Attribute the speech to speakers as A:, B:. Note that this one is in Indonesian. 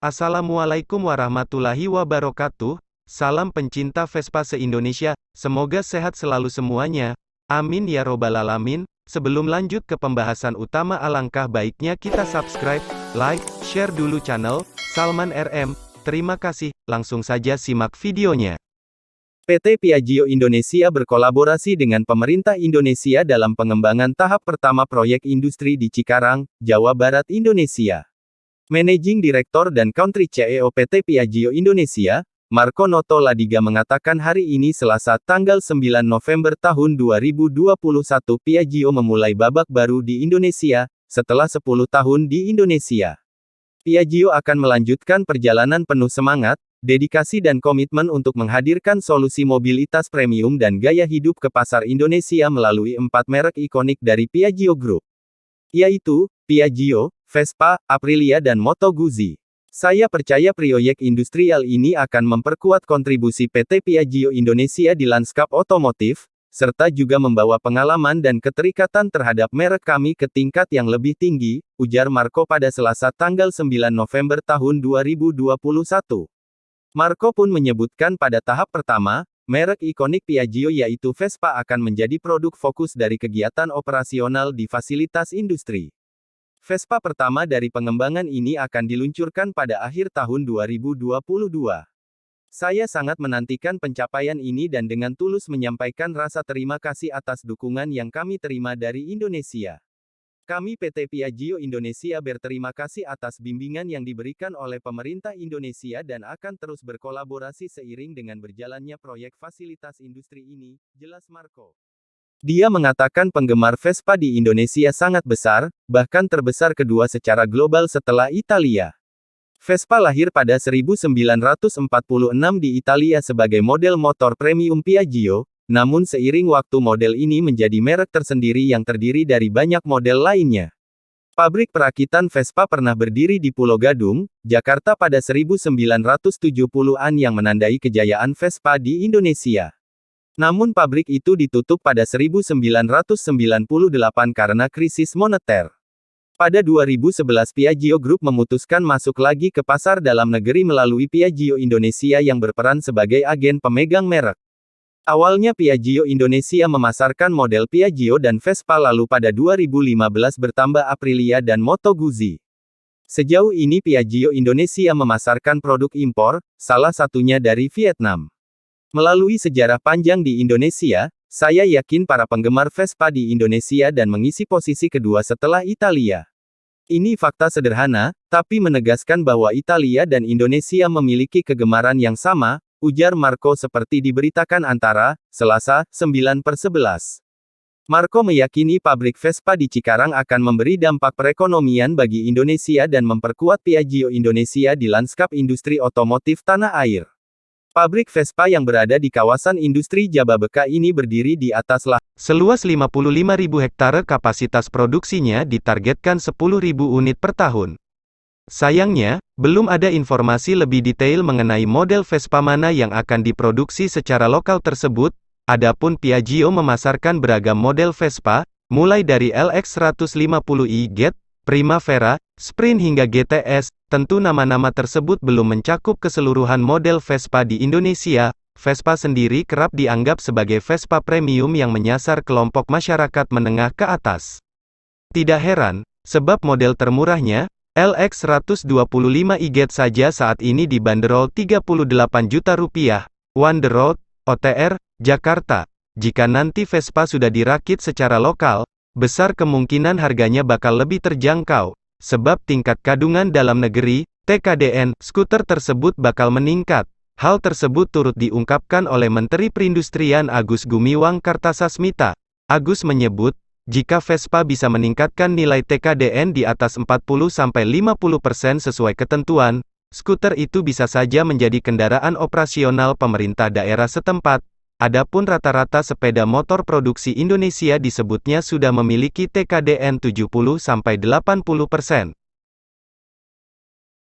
A: Assalamualaikum warahmatullahi wabarakatuh. Salam pencinta Vespa se-Indonesia, semoga sehat selalu semuanya. Amin ya robbal alamin. Sebelum lanjut ke pembahasan utama, alangkah baiknya kita subscribe, like, share dulu channel Salman RM. Terima kasih, langsung saja simak videonya. PT Piaggio Indonesia berkolaborasi dengan pemerintah Indonesia dalam pengembangan tahap pertama proyek industri di Cikarang, Jawa Barat, Indonesia. Managing Director dan Country CEO PT Piaggio Indonesia, Marco Noto Ladiga mengatakan hari ini Selasa tanggal 9 November tahun 2021 Piaggio memulai babak baru di Indonesia, setelah 10 tahun di Indonesia. Piaggio akan melanjutkan perjalanan penuh semangat, dedikasi dan komitmen untuk menghadirkan solusi mobilitas premium dan gaya hidup ke pasar Indonesia melalui 4 merek ikonik dari Piaggio Group, yaitu Piaggio, Vespa, Aprilia dan Moto Guzzi. Saya percaya proyek industrial ini akan memperkuat kontribusi PT Piaggio Indonesia di lanskap otomotif, serta juga membawa pengalaman dan keterikatan terhadap merek kami ke tingkat yang lebih tinggi, ujar Marco pada Selasa tanggal 9 November tahun 2021. Marco pun menyebutkan pada tahap pertama, merek ikonik Piaggio yaitu Vespa akan menjadi produk fokus dari kegiatan operasional di fasilitas industri. Vespa pertama dari pengembangan ini akan diluncurkan pada akhir tahun 2022. Saya sangat menantikan pencapaian ini dan dengan tulus menyampaikan rasa terima kasih atas dukungan yang kami terima dari Indonesia. Kami PT Piaggio Indonesia berterima kasih atas bimbingan yang diberikan oleh pemerintah Indonesia dan akan terus berkolaborasi seiring dengan berjalannya proyek fasilitas industri ini, jelas Marco. Dia mengatakan penggemar Vespa di Indonesia sangat besar, bahkan terbesar kedua secara global setelah Italia. Vespa lahir pada 1946 di Italia sebagai model motor premium Piaggio, namun seiring waktu model ini menjadi merek tersendiri yang terdiri dari banyak model lainnya. Pabrik perakitan Vespa pernah berdiri di Pulau Gadung, Jakarta pada 1970-an yang menandai kejayaan Vespa di Indonesia. Namun pabrik itu ditutup pada 1998 karena krisis moneter. Pada 2011 Piaggio Group memutuskan masuk lagi ke pasar dalam negeri melalui Piaggio Indonesia yang berperan sebagai agen pemegang merek. Awalnya Piaggio Indonesia memasarkan model Piaggio dan Vespa, lalu pada 2015 bertambah Aprilia dan Moto Guzzi. Sejauh ini Piaggio Indonesia memasarkan produk impor, salah satunya dari Vietnam. Melalui sejarah panjang di Indonesia, saya yakin para penggemar Vespa di Indonesia dan mengisi posisi kedua setelah Italia. Ini fakta sederhana, tapi menegaskan bahwa Italia dan Indonesia memiliki kegemaran yang sama, ujar Marco seperti diberitakan Antara, Selasa, 9/11. Marco meyakini pabrik Vespa di Cikarang akan memberi dampak perekonomian bagi Indonesia dan memperkuat Piaggio Indonesia di lanskap industri otomotif tanah air. Pabrik Vespa yang berada di kawasan industri Jababeka ini berdiri di atas lahan seluas 55.000 hektare, kapasitas produksinya ditargetkan 10.000 unit per tahun. Sayangnya, belum ada informasi lebih detail mengenai model Vespa mana yang akan diproduksi secara lokal tersebut. Adapun Piaggio memasarkan beragam model Vespa, mulai dari LX 150i GT, Primavera, Sprint hingga GTS. Tentu nama-nama tersebut belum mencakup keseluruhan model Vespa di Indonesia. Vespa sendiri kerap dianggap sebagai Vespa premium yang menyasar kelompok masyarakat menengah ke atas. Tidak heran, sebab model termurahnya, LX 125i GT saja saat ini dibanderol Rp38 juta. On the Road, OTR, Jakarta. Jika nanti Vespa sudah dirakit secara lokal, besar kemungkinan harganya bakal lebih terjangkau. Sebab tingkat kandungan dalam negeri, TKDN, skuter tersebut bakal meningkat. Hal tersebut turut diungkapkan oleh Menteri Perindustrian Agus Gumiwang Kartasasmita. Agus menyebut, jika Vespa bisa meningkatkan nilai TKDN di atas 40-50% sesuai ketentuan, skuter itu bisa saja menjadi kendaraan operasional pemerintah daerah setempat. Adapun rata-rata sepeda motor produksi Indonesia disebutnya sudah memiliki TKDN 70-80%.